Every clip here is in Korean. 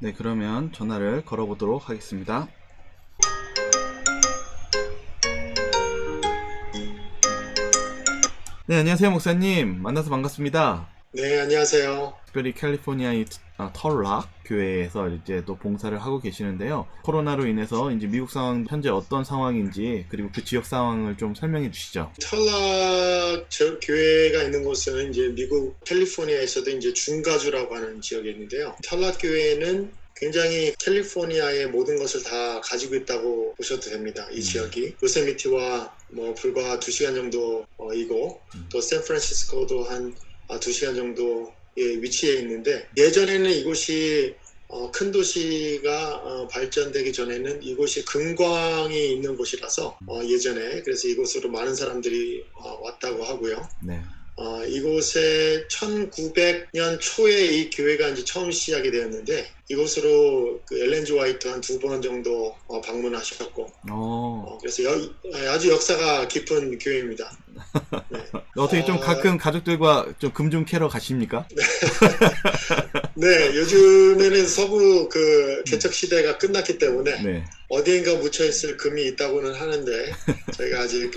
네, 그러면 전화를 걸어보도록 하겠습니다. 네, 안녕하세요, 목사님. 만나서 반갑습니다. 네, 안녕하세요. 특별히 캘리포니아의 털락 교회에서 이제 또 봉사를 하고 계시는데요. 코로나로 인해서 이제 미국 상황 현재 어떤 상황인지 그리고 그 지역 상황을 좀 설명해 주시죠. 털락 교회가 있는 곳은 이제 미국 캘리포니아에서도 이제 중가주라고 하는 지역이 있는데요. 털락 교회는 굉장히 캘리포니아의 모든 것을 다 가지고 있다고 보셔도 됩니다. 이 지역이 요세미티와 뭐 불과 2시간 정도이고 또 샌프란시스코도 한 2시간 정도에 위치해 있는데, 예전에는 이곳이 큰 도시가 발전되기 전에는 이곳이 금광이 있는 곳이라서 예전에 그래서 이곳으로 많은 사람들이 왔다고 하고요. 네. 이곳에 1900년 초에 이 교회가 이제 처음 시작이 되었는데, 이곳으로 그 엘렌 지 화이트 한 2번 정도 방문하셨고, 그래서 아주 역사가 깊은 교회입니다. 네. 어떻게 좀 가끔 가족들과 좀 금 좀 캐러 가십니까? 네, 요즘에는 서부 그 개척 시대가 끝났기 때문에 네. 어디인가 묻혀 있을 금이 있다고는 하는데 저희가 아직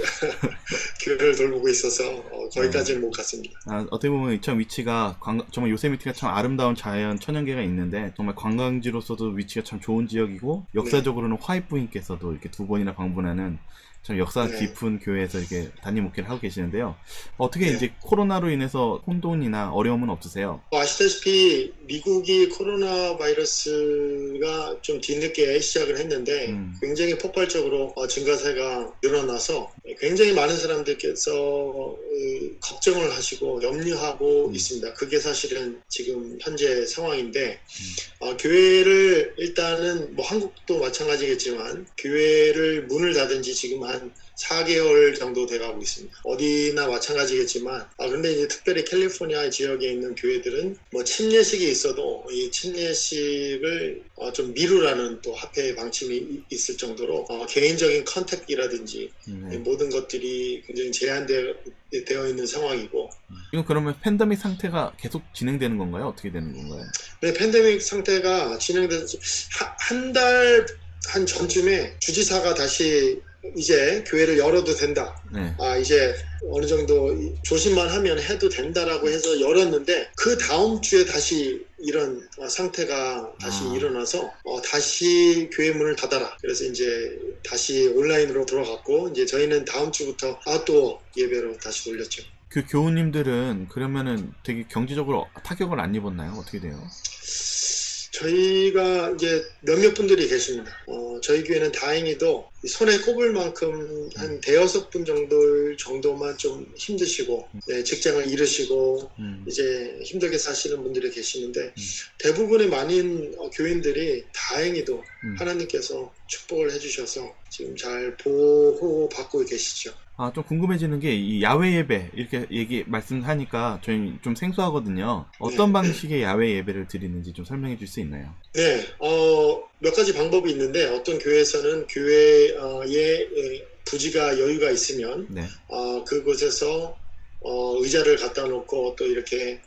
교회를 돌보고 있어서 거기까지는 못 갔습니다. 어떻게 보면 참 위치가 정말 요세미티가 참 아름다운 자연 천연계가 있는데 정말 관광지로서도 위치가 참 좋은 지역이고 역사적으로는 화이트 부인께서도 이렇게 2번이나 방문하는 참 역사 깊은 교회에서 이렇게 담임 목회를 하고 계시는데요. 어떻게 이제 코로나로 인해서 혼돈이나 어려움은 없으세요? 아시다시피 미국이 코로나 바이러스가 좀 뒤늦게 시작을 했는데 굉장히 폭발적으로 증가세가 늘어나서 굉장히 많은 사람들께서 걱정을 하시고 염려하고 있습니다. 그게 사실은 지금 현재 상황인데, 교회를 일단은 뭐 한국도 마찬가지겠지만 교회를 문을 닫은 지 지금 한 4개월 정도 돼가고 있습니다. 어디나 마찬가지겠지만 근데 이제 특별히 캘리포니아 지역에 있는 교회들은 뭐 침례식이 있어도 이 침례식을 좀 미루라는 또 합회 방침이 있을 정도로 개인적인 컨택이라든지 모든 것들이 굉장히 제한되어 있는 상황이고. 이거 그러면 팬데믹 상태가 계속 진행되는 건가요? 어떻게 되는 건가요? 네, 팬데믹 상태가 진행돼서 한 달 한 전쯤에 주지사가 다시 이제 교회를 열어도 된다. 네. 이제 어느 정도 조심만 하면 해도 된다라고 해서 열었는데, 그 다음 주에 다시 이런 상태가 다시 일어나서 다시 교회 문을 닫아라. 그래서 이제 다시 온라인으로 돌아갔고, 이제 저희는 다음 주부터 또 예배로 다시 돌렸죠. 그 교우님들은 그러면은 되게 경제적으로 타격을 안 입었나요? 어떻게 돼요? 저희가 이제 몇몇 분들이 계십니다. 저희 교회는 다행히도 손에 꼽을 만큼 한 대여섯 분 정도만 좀 힘드시고, 직장을 잃으시고 이제 힘들게 사시는 분들이 계시는데, 대부분의 많은 교인들이 다행히도 하나님께서 축복을 해주셔서 지금 잘 보호받고 계시죠. 좀 궁금해지는 게 이 야외 예배 이렇게 말씀하니까 저희 좀 생소하거든요. 어떤 방식의 야외 예배를 드리는지 좀 설명해 줄 수 있나요? 네, 몇 가지 방법이 있는데, 어떤 교회에서는 교회에 부지가 여유가 있으면 그곳에서 의자를 갖다 놓고 또 이렇게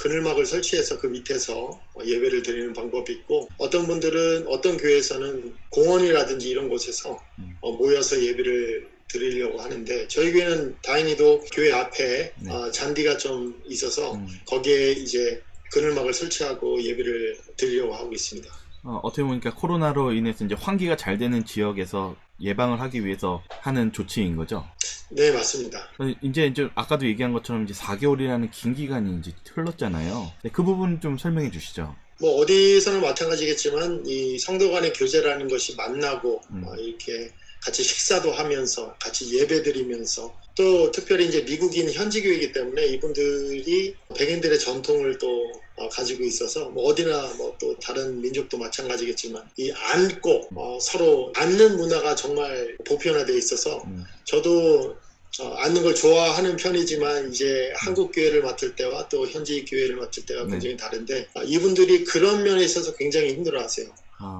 그늘막을 설치해서 그 밑에서 예배를 드리는 방법이 있고, 어떤 분들은 어떤 교회에서는 공원이라든지 이런 곳에서 모여서 예배를 드리려고 하는데, 저희 교회는 다행히도 교회 앞에 잔디가 좀 있어서 거기에 이제 그늘막을 설치하고 예배를 드리려고 하고 있습니다. 어떻게 보니까 코로나로 인해서 이제 환기가 잘 되는 지역에서 예방을 하기 위해서 하는 조치인 거죠? 네, 맞습니다. 이제 아까도 얘기한 것처럼 이제 4개월이라는 긴 기간이 이제 흘렀잖아요. 그 부분 좀 설명해 주시죠. 뭐 어디서는 마찬가지겠지만 이 성도 간의 교제라는 것이 만나고 이렇게 같이 식사도 하면서 같이 예배드리면서, 또 특별히 이제 미국인 현지교회이기 때문에 이분들이 백인들의 전통을 또 가지고 있어서, 뭐 어디나 뭐 또 다른 민족도 마찬가지겠지만 이 안고 서로 앉는 문화가 정말 보편화되어 있어서, 저도 앉는 걸 좋아하는 편이지만 이제 한국 교회를 맡을 때와 또 현지 교회를 맡을 때가 굉장히 다른데, 이분들이 그런 면에 있어서 굉장히 힘들어하세요.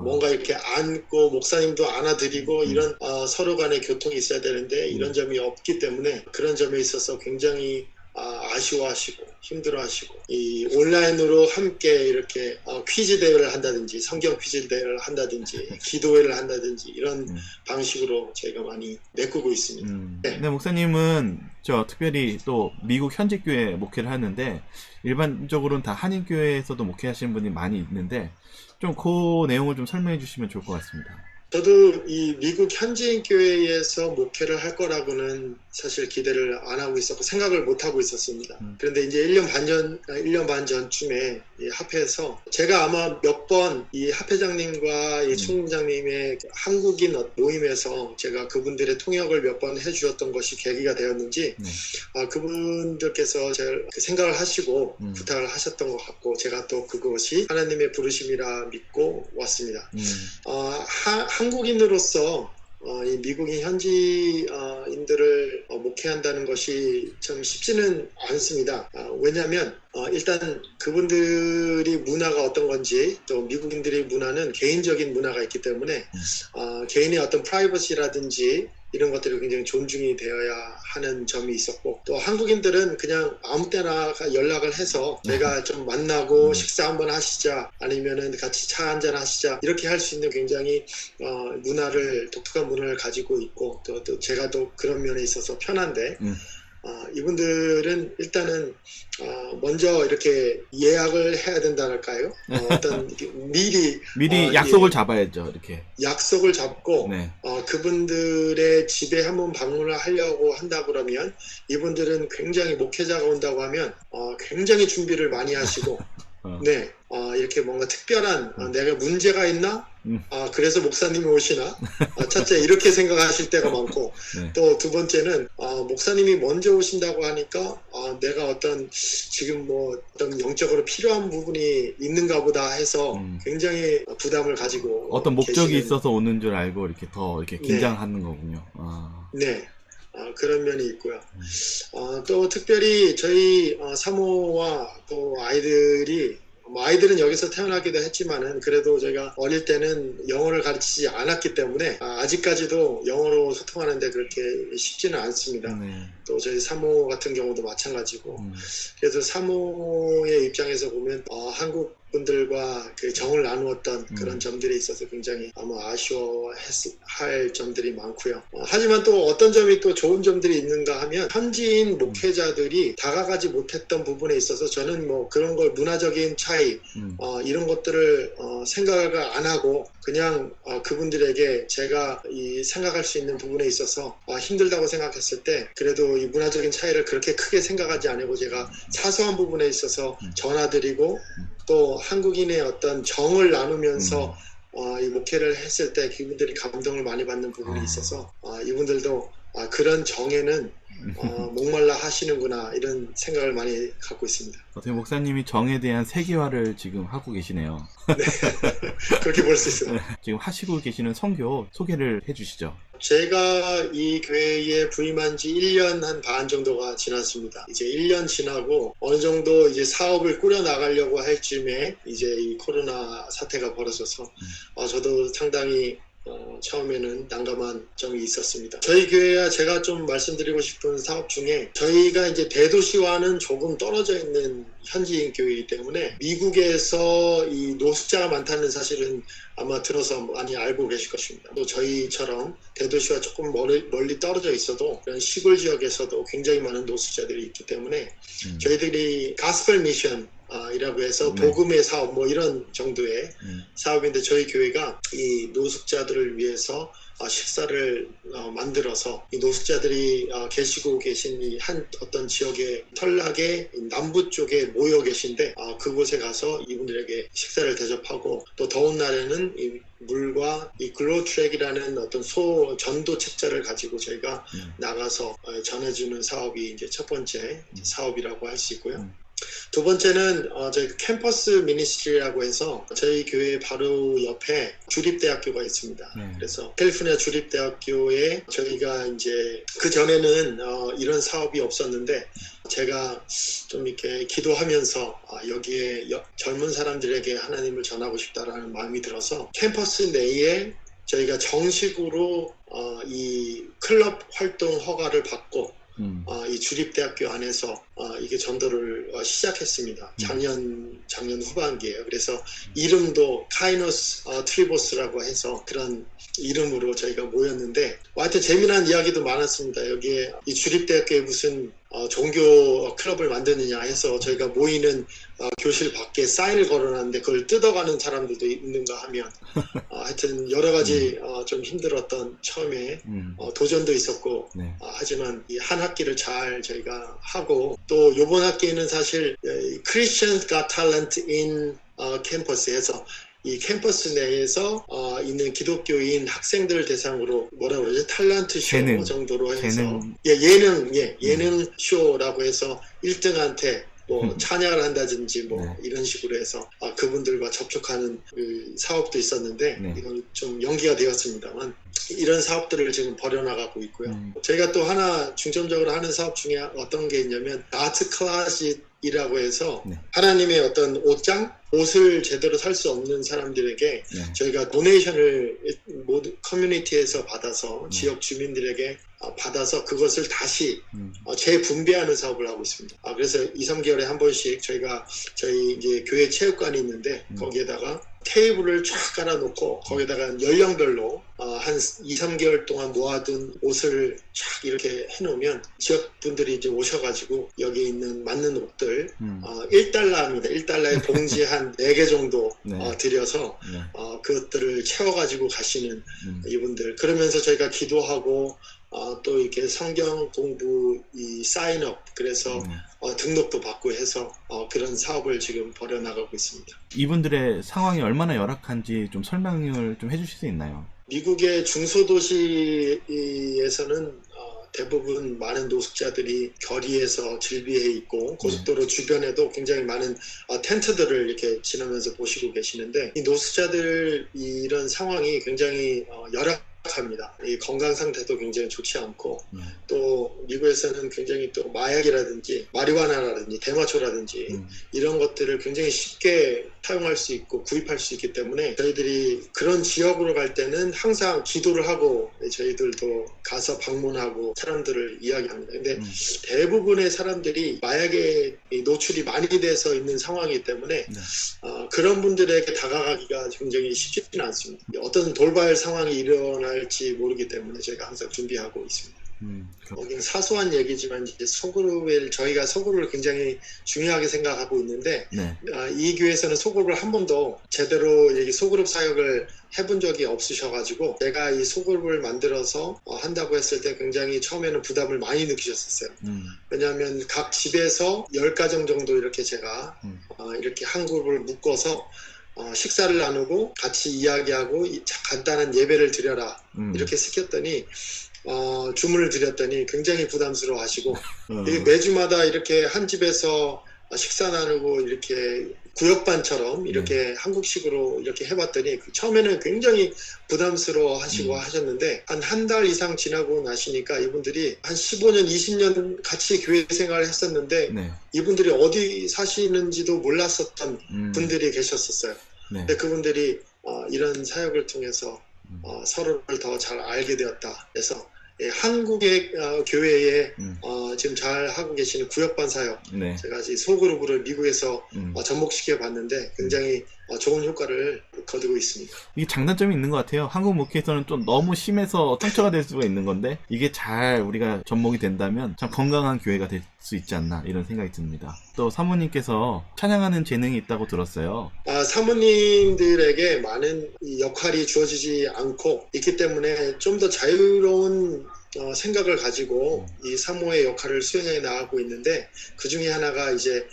뭔가 이렇게 안고 목사님도 안아드리고 이런 서로 간의 교통이 있어야 되는데 이런 점이 없기 때문에 그런 점에 있어서 굉장히 아쉬워하시고 힘들어하시고 이 온라인으로 함께 이렇게 퀴즈 대회를 한다든지 성경 퀴즈 대회를 한다든지 기도회를 한다든지 이런 방식으로 저희가 많이 메꾸고 있습니다. 네. 목사님은 특별히 또 미국 현지교회 목회를 하는데 일반적으로는 다 한인교회에서도 목회하시는 분이 많이 있는데 좀 그 내용을 좀 설명해 주시면 좋을 것 같습니다. 저도 이 미국 현지인 교회에서 목회를 할 거라고는 사실 기대를 안 하고 있었고 생각을 못 하고 있었습니다. 그런데 이제 1년 반 전쯤에 이 합회에서 제가 아마 몇 번 이 합회장님과 이 총무장님의 한국인 모임에서 제가 그분들의 통역을 몇 번 해주었던 것이 계기가 되었는지 그분들께서 제 생각을 하시고 부탁을 하셨던 것 같고 제가 또 그것이 하나님의 부르심이라 믿고 왔습니다. 한국인으로서 이 미국인 현지인들을 목회한다는 것이 참 쉽지는 않습니다. 왜냐하면 일단 그분들이 문화가 어떤 건지 또 미국인들의 문화는 개인적인 문화가 있기 때문에 개인의 어떤 프라이버시라든지 이런 것들이 굉장히 존중이 되어야 하는 점이 있었고 또 한국인들은 그냥 아무 때나 연락을 해서 제가 좀 만나고 식사 한번 하시자 아니면은 같이 차 한잔 하시자 이렇게 할 수 있는 굉장히 독특한 문화를 가지고 있고 또 제가 또 그런 면에 있어서 편한데 이분들은 일단은 먼저 이렇게 예약을 해야 된다랄까요? 어떤 미리 약속을 잡아야죠. 이렇게 약속을 잡고 네. 그분들의 집에 한번 방문을 하려고 한다 그러면 이분들은 굉장히 목회자가 온다고 하면 굉장히 준비를 많이 하시고 네, 이렇게 뭔가 특별한 내가 문제가 있나? 그래서 목사님이 오시나? 첫째 이렇게 생각하실 때가 많고 네. 또 두 번째는 목사님이 먼저 오신다고 하니까 내가 어떤 지금 뭐 어떤 영적으로 필요한 부분이 있는가 보다 해서 굉장히 부담을 가지고 어떤 목적이 계시는, 있어서 오는 줄 알고 이렇게 더 이렇게 긴장하는 거군요. 네. 그런 면이 있고요. 또 특별히 저희 사모와 또 아이들은 여기서 태어나기도 했지만은 그래도 제가 어릴 때는 영어를 가르치지 않았기 때문에 아직까지도 영어로 소통하는데 그렇게 쉽지는 않습니다. 네. 또 저희 사모 같은 경우도 마찬가지고 그래서 사모의 입장에서 보면 한국 분들과 그 정을 나누었던 그런 점들이 있어서 굉장히 아마 아쉬워할 점들이 많고요. 하지만 또 어떤 점이 또 좋은 점들이 있는가 하면 현지인 목회자들이 다가가지 못했던 부분에 있어서 저는 뭐 그런 걸 문화적인 차이 이런 것들을 생각을 안 하고 그냥 그분들에게 제가 생각할 수 있는 부분에 있어서 힘들다고 생각했을 때 그래도 이 문화적인 차이를 그렇게 크게 생각하지 않고 제가 사소한 부분에 있어서 전화드리고 또 한국인의 어떤 정을 나누면서 이 목회를 했을 때 그분들이 감동을 많이 받는 부분이 있어서 이분들도 그런 정에는 목말라 하시는구나 이런 생각을 많이 갖고 있습니다. 어떻게 목사님이 정에 대한 세계화를 지금 하고 계시네요. 네, 그렇게 볼 수 있어요. 지금 하시고 계시는 선교 소개를 해주시죠. 제가 이 교회에 부임한 지 1년 한 반 정도가 지났습니다. 이제 1년 지나고 어느 정도 이제 사업을 꾸려 나가려고 할 즈음에 이제 이 코로나 사태가 벌어져서 저도 상당히 처음에는 난감한 점이 있었습니다. 저희 교회야 제가 좀 말씀드리고 싶은 사업 중에 저희가 이제 대도시와는 조금 떨어져 있는 현지인 교회이기 때문에 미국에서 이 노숙자가 많다는 사실은 아마 들어서 많이 알고 계실 것입니다. 또 저희처럼 대도시와 조금 멀리 떨어져 있어도 이런 시골 지역에서도 굉장히 많은 노숙자들이 있기 때문에 저희들이 가스펠 미션 이라고 해서 복음의 사업 뭐 이런 정도의 사업인데 저희 교회가 이 노숙자들을 위해서 식사를 만들어서 이 노숙자들이 계시고 계신 이 한 어떤 지역의 털락의 남부 쪽에 모여 계신데 그곳에 가서 이분들에게 식사를 대접하고 또 더운 날에는 이 물과 이 글로트랙이라는 어떤 전도 책자를 가지고 저희가 나가서 전해주는 사업이 이제 첫 번째 사업이라고 할 수 있고요. 두 번째는 저희 캠퍼스 미니스트리라고 해서 저희 교회 바로 옆에 주립대학교가 있습니다. 그래서 캘리포니아 주립대학교에 저희가 이제 그 전에는 이런 사업이 없었는데 제가 좀 이렇게 기도하면서 여기에 젊은 사람들에게 하나님을 전하고 싶다라는 마음이 들어서 캠퍼스 내에 저희가 정식으로 이 클럽 활동 허가를 받고 이 주립대학교 안에서 이게 전도를 시작했습니다. 작년 후반기에요. 그래서 이름도 카이노스 트리보스라고 해서 그런 이름으로 저희가 모였는데 하여튼 재미난 이야기도 많았습니다. 여기에 이 주립대학교에 무슨 종교 클럽을 만드느냐 해서 저희가 모이는 교실 밖에 사인을 걸어놨는데 그걸 뜯어가는 사람들도 있는가 하면 하여튼 여러 가지 좀 힘들었던 처음에 도전도 있었고 네. 하지만 이 한 학기를 잘 저희가 하고 또 이번 학기에는 사실 Christians Got Talent in 캠퍼스에서 이 캠퍼스 내에서 있는 기독교인 학생들 대상으로 뭐라 그러죠? 탤런트 쇼 재능. 정도로 해서 재능. 예능 쇼라고 해서 1등한테 뭐 찬양을 한다든지 뭐 네. 이런 식으로 해서 그분들과 접촉하는 그 사업도 있었는데 네. 이건 좀 연기가 되었습니다만 이런 사업들을 지금 벌여나가고 있고요. 저희가 또 하나 중점적으로 하는 사업 중에 어떤 게 있냐면 아트 클래식이라고 해서 네. 하나님의 어떤 옷을 제대로 살 수 없는 사람들에게 네. 저희가 도네이션을 모두 커뮤니티에서 받아서 지역 주민들에게 받아서 그것을 다시 재분배하는 사업을 하고 있습니다. 그래서 2, 3개월에 한 번씩 저희 이제 교회 체육관이 있는데 거기에다가 테이블을 쫙 깔아놓고 거기다가 연령별로 한 2, 3개월 동안 모아둔 옷을 쫙 이렇게 해놓으면 지역분들이 이제 오셔가지고 여기 있는 맞는 옷들 1달러입니다. 1달러에 봉지 한 4개 정도 네. 들여서 네. 그것들을 채워가지고 가시는 이분들 그러면서 저희가 기도하고 또 이렇게 성경 공부 이 사인업 그래서 등록도 받고 해서 그런 사업을 지금 벌여나가고 있습니다. 이분들의 상황이 얼마나 열악한지 좀 설명을 좀 해주실 수 있나요? 미국의 중소도시에서는 대부분 많은 노숙자들이 거리에서 질비해 있고 고속도로 주변에도 굉장히 많은 텐트들을 이렇게 지나면서 보시고 계시는데 이 노숙자들 이런 상황이 굉장히 열악합니다. 이 건강 상태도 굉장히 좋지 않고 또 미국에서는 굉장히 또 마약이라든지 마리화나라든지 대마초라든지 이런 것들을 굉장히 쉽게 사용할 수 있고 구입할 수 있기 때문에 저희들이 그런 지역으로 갈 때는 항상 기도를 하고 저희들도 가서 방문하고 사람들을 이야기합니다. 근데 대부분의 사람들이 마약에 노출이 많이 돼서 있는 상황이기 때문에 그런 분들에게 다가가기가 굉장히 쉽지는 않습니다. 어떤 돌발 상황이 일어날지 모르기 때문에 저희가 항상 준비하고 있습니다. 여기는 사소한 얘기지만 이제 저희가 소그룹을 굉장히 중요하게 생각하고 있는데 네. 이 교회에서는 소그룹을 한 번도 제대로 소그룹 사역을 해본 적이 없으셔가지고 제가 이 소그룹을 만들어서 한다고 했을 때 굉장히 처음에는 부담을 많이 느끼셨었어요. 왜냐하면 각 집에서 10가정 정도 이렇게 제가 이렇게 한 그룹을 묶어서 식사를 나누고 같이 이야기하고 간단한 예배를 드려라 이렇게 시켰더니 주문을 드렸더니 굉장히 부담스러워 하시고 매주마다 이렇게 한 집에서 식사 나누고 이렇게 구역반처럼 이렇게 한국식으로 이렇게 해봤더니 처음에는 굉장히 부담스러워 하시고 하셨는데 한 달 이상 지나고 나시니까 이분들이 한 15년 20년 같이 교회 생활을 했었는데 네. 이분들이 어디 사시는지도 몰랐었던 분들이 계셨었어요. 네. 근데 그분들이 이런 사역을 통해서 서로를 더 잘 알게 되었다. 그래서 한국의 교회에 지금 잘 하고 계시는 구역반 사역 네. 제가 이 소그룹을 미국에서 접목시켜 봤는데 굉장히 좋은 효과를 거두고 있습니다. 이게 장단점이 있는 것 같아요. 한국 목회에서는 좀 너무 심해서 상처가 될 수가 있는 건데 이게 잘 우리가 접목이 된다면 참 건강한 교회가 될 수 있지 않나 이런 생각이 듭니다. 또 사모님께서 찬양하는 재능이 있다고 들었어요. 사모님들에게 많은 역할이 주어지지 않고 있기 때문에 좀 더 자유로운 생각을 가지고 이 사모의 역할을 수행해 나가고 있는데 그 중에 하나가 이제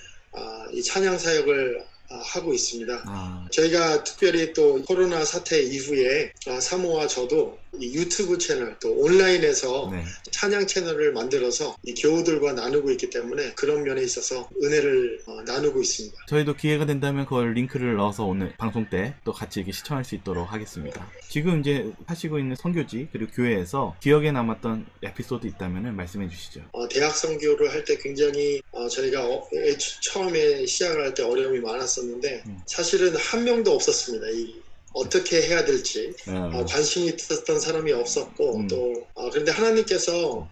이 찬양 사역을 하고 있습니다. 저희가 특별히 또 코로나 사태 이후에 사모와 저도 이 유튜브 채널 또 온라인에서 찬양 채널을 만들어서 이 교우들과 나누고 있기 때문에 그런 면에 있어서 은혜를 나누고 있습니다. 저희도 기회가 된다면 그걸 링크를 넣어서 오늘 방송 때 또 같이 이렇게 시청할 수 있도록 하겠습니다. 지금 이제 하시고 있는 선교지 그리고 교회에서 기억에 남았던 에피소드 있다면 말씀해 주시죠. 대학 선교를 할 때 굉장히 저희가 처음에 시작을 할 때 어려움이 많았었는데 사실은 한 명도 없었습니다. 어떻게 해야 될지 관심이 있었던 사람이 없었고 또 그런데 하나님께서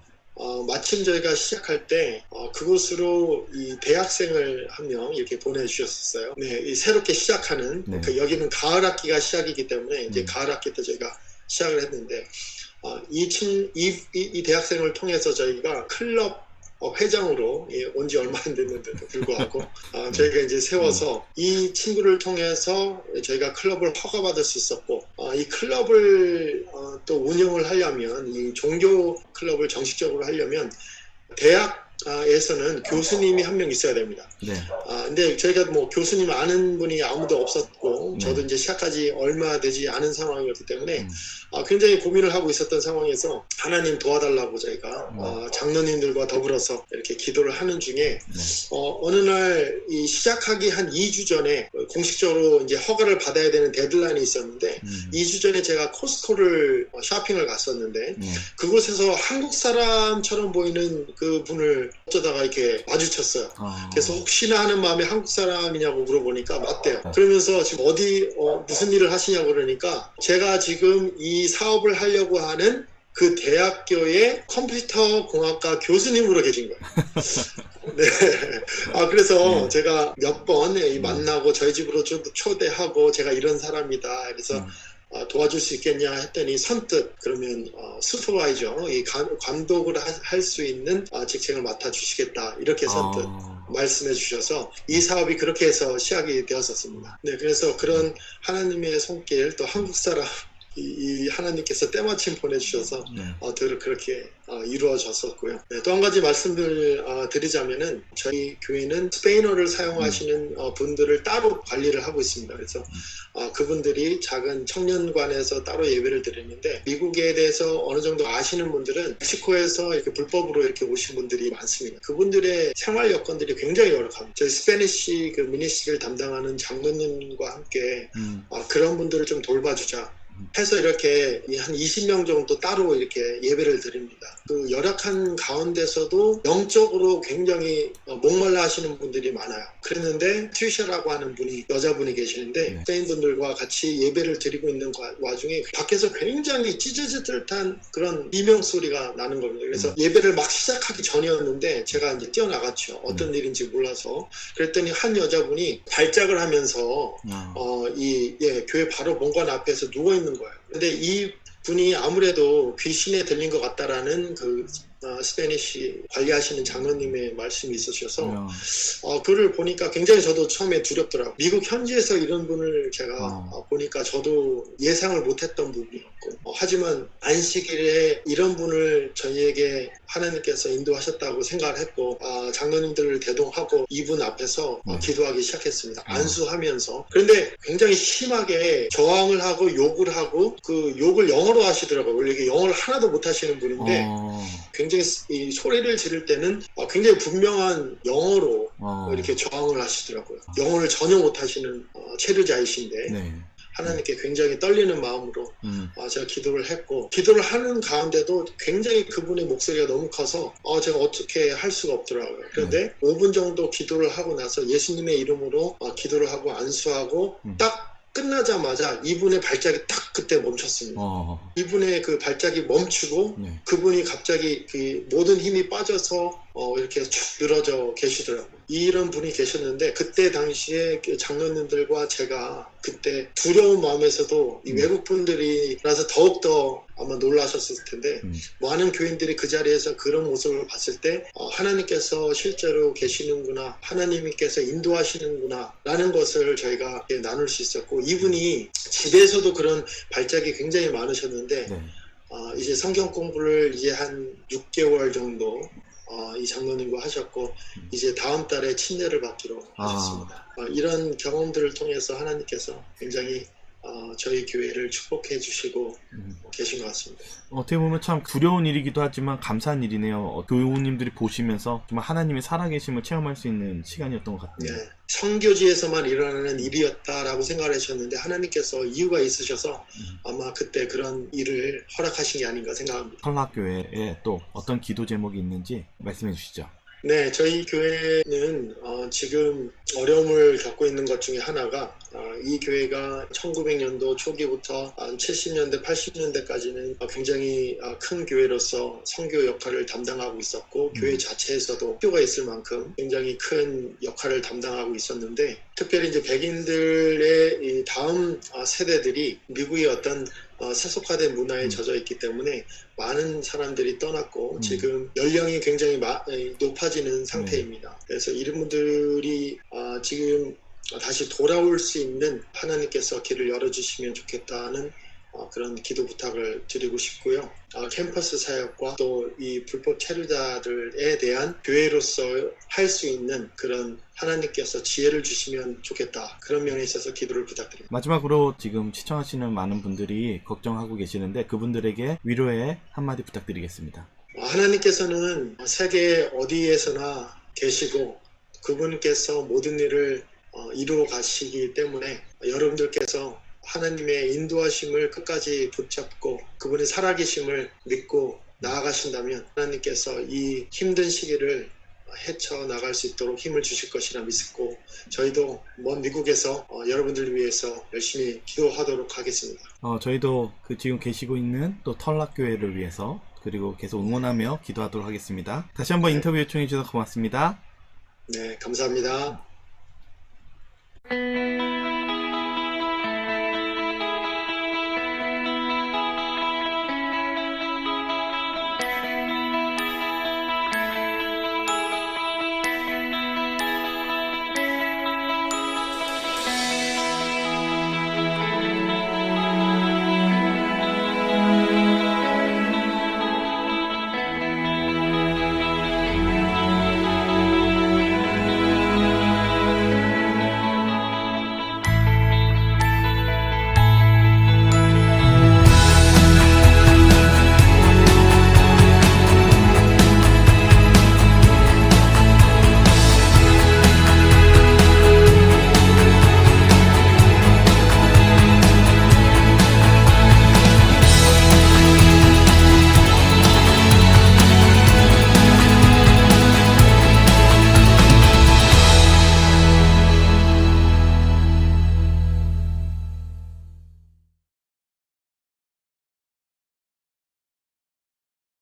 마침 저희가 시작할 때 그곳으로 이 대학생을 한 명 이렇게 보내주셨었어요. 네, 이 새롭게 시작하는 네. 여기는 가을 학기가 시작이기 때문에 이제 가을 학기 때 저희가 시작을 했는데 이 대학생을 통해서 저희가 클럽 회장으로 온 지 얼마 안 됐는데도 불구하고 저희가 이제 세워서 이 친구를 통해서 저희가 클럽을 허가받을 수 있었고 이 클럽을 또 운영을 하려면 이 종교 클럽을 정식적으로 하려면 대학에서는 교수님이 한 명 있어야 됩니다. 네. 근데 저희가 뭐 교수님 아는 분이 아무도 없었고 저도 네. 이제 시작하지 얼마 되지 않은 상황이었기 때문에 굉장히 고민을 하고 있었던 상황에서 하나님 도와달라고 저희가 장로님들과 더불어서 이렇게 기도를 하는 중에 어느 날 이 시작하기 한 2주 전에 공식적으로 이제 허가를 받아야 되는 데드라인이 있었는데 2주 전에 제가 코스코를 쇼핑을 갔었는데 그곳에서 한국 사람처럼 보이는 그 분을 어쩌다가 이렇게 마주쳤어요. 그래서 혹시나 하는 마음에 한국 사람이냐고 물어보니까 맞대요. 그러면서 지금 무슨 일을 하시냐고 그러니까 제가 지금 이 사업을 하려고 하는 그 대학교의 컴퓨터 공학과 교수님으로 계신 거예요. 네. 그래서 제가 몇 번 만나고 저희 집으로 초대하고 제가 이런 사람이다. 그래서 도와줄 수 있겠냐 했더니 선뜻 그러면 슈퍼바이저 이 감독을 할 수 있는 직책을 맡아주시겠다 이렇게 선뜻 말씀해 주셔서 이 사업이 그렇게 해서 시작이 되었었습니다. 네, 그래서 그런 하나님의 손길 또 한국 사람 이 하나님께서 때마침 보내주셔서 그렇게 이루어졌었고요. 네, 또 한 가지 말씀을 드리자면은 저희 교회는 스페인어를 사용하시는 분들을 따로 관리를 하고 있습니다. 그래서 그분들이 작은 청년관에서 따로 예배를 드리는데 미국에 대해서 어느 정도 아시는 분들은 멕시코에서 이렇게 불법으로 이렇게 오신 분들이 많습니다. 그분들의 생활 여건들이 굉장히 열악합니다. 저희 스페니쉬 그 미니스트리를 담당하는 장로님과 함께 그런 분들을 좀 돌봐주자 해서 이렇게 한 20명 정도 따로 이렇게 예배를 드립니다. 그 열악한 가운데서도 영적으로 굉장히 목말라 하시는 분들이 많아요. 그랬는데 트위샤라고 하는 분이 여자분이 계시는데 스페인 분들과 같이 예배를 드리고 있는 와중에 밖에서 굉장히 찢어질 듯한 그런 비명 소리가 나는 겁니다. 그래서 예배를 막 시작하기 전이었는데 제가 이제 뛰어나갔죠. 어떤 일인지 몰라서. 그랬더니 한 여자분이 발작을 하면서 교회 바로 본관 앞에서 누워 있는 거예요. 근데 이 분이 아무래도 귀신에 들린 것 같다라는 그 스페니쉬 관리하시는 장로님의 말씀이 있으셔서 그를 보니까 굉장히 저도 처음에 두렵더라고요. 미국 현지에서 이런 분을 제가 보니까 저도 예상을 못했던 부분이었고 하지만 안식일에 이런 분을 저희에게 하나님께서 인도하셨다고 생각을 했고 장로님들을 대동하고 이분 앞에서 기도하기 시작했습니다. 안수하면서. 그런데 굉장히 심하게 저항을 하고 욕을 하고 그 욕을 영어로 하시더라고요. 원래 이게 영어를 하나도 못 하시는 분인데 굉장히 이 소리를 지를 때는 굉장히 분명한 영어로 이렇게 저항을 하시더라고요. 영어를 전혀 못 하시는 체류자이신데 하나님께 굉장히 떨리는 마음으로 제가 기도를 했고 기도를 하는 가운데도 굉장히 그분의 목소리가 너무 커서 제가 어떻게 할 수가 없더라고요. 그런데 5분 정도 기도를 하고 나서 예수님의 이름으로 기도를 하고 안수하고 딱 끝나자마자 이분의 발작이 딱 그때 멈췄습니다. 이분의 그 발작이 멈추고 그분이 갑자기 그 모든 힘이 빠져서 이렇게 축 늘어져 계시더라고요. 이런 분이 계셨는데 그때 당시에 그 장로님들과 제가 그때 두려운 마음에서도 이 외국 분들이라서 더욱더 아마 놀라셨을 텐데 많은 교인들이 그 자리에서 그런 모습을 봤을 때 하나님께서 실제로 계시는구나, 하나님께서 인도하시는구나 라는 것을 저희가 나눌 수 있었고 이분이 집에서도 그런 발작이 굉장히 많으셨는데 이제 성경 공부를 이제 한 6개월 정도 이 장로님과 하셨고 이제 다음 달에 침례를 받기로 하셨습니다. 이런 경험들을 통해서 하나님께서 굉장히 저희 교회를 축복해 주시고 계신 것 같습니다. 어떻게 보면 참 두려운 일이기도 하지만 감사한 일이네요. 교우님들이 보시면서 정말 하나님의 살아계심을 체험할 수 있는 시간이었던 것 같아요. 네, 성교지에서만 일어나는 일이었다라고 생각을 하셨는데 하나님께서 이유가 있으셔서 아마 그때 그런 일을 허락하신 게 아닌가 생각합니다. 설학교회에 또 어떤 기도 제목이 있는지 말씀해 주시죠. 네, 저희 교회는 지금 어려움을 겪고 있는 것 중에 하나가 이 교회가 1900년도 초기부터 70년대, 80년대까지는 굉장히 큰 교회로서 선교 역할을 담당하고 있었고 교회 자체에서도 학교가 있을 만큼 굉장히 큰 역할을 담당하고 있었는데 특별히 이제 백인들의 이 다음 세대들이 미국의 어떤 세속화된 문화에 젖어 있기 때문에 많은 사람들이 떠났고 지금 연령이 굉장히 높아지는 상태입니다. 그래서 이런 분들이 지금 다시 돌아올 수 있는 하나님께서 길을 열어주시면 좋겠다는 그런 기도 부탁을 드리고 싶고요. 캠퍼스 사역과 또 이 불법 체류자들에 대한 교회로서 할 수 있는 그런 하나님께서 지혜를 주시면 좋겠다. 그런 면에 있어서 기도를 부탁드립니다. 마지막으로 지금 시청하시는 많은 분들이 걱정하고 계시는데 그분들에게 위로의 한마디 부탁드리겠습니다. 하나님께서는 세계 어디에서나 계시고 그분께서 모든 일을 이루어 가시기 때문에 여러분들께서 하나님의 인도하심을 끝까지 붙잡고 그분의 살아계심을 믿고 나아가신다면 하나님께서 이 힘든 시기를 헤쳐나갈 수 있도록 힘을 주실 것이라 믿고 저희도 먼 미국에서 여러분들을 위해서 열심히 기도하도록 하겠습니다. 저희도 그 지금 계시고 있는 또 털락교회를 위해서 그리고 계속 응원하며 기도하도록 하겠습니다. 다시 한번 인터뷰 요청해 주셔서 고맙습니다. 네, 감사합니다.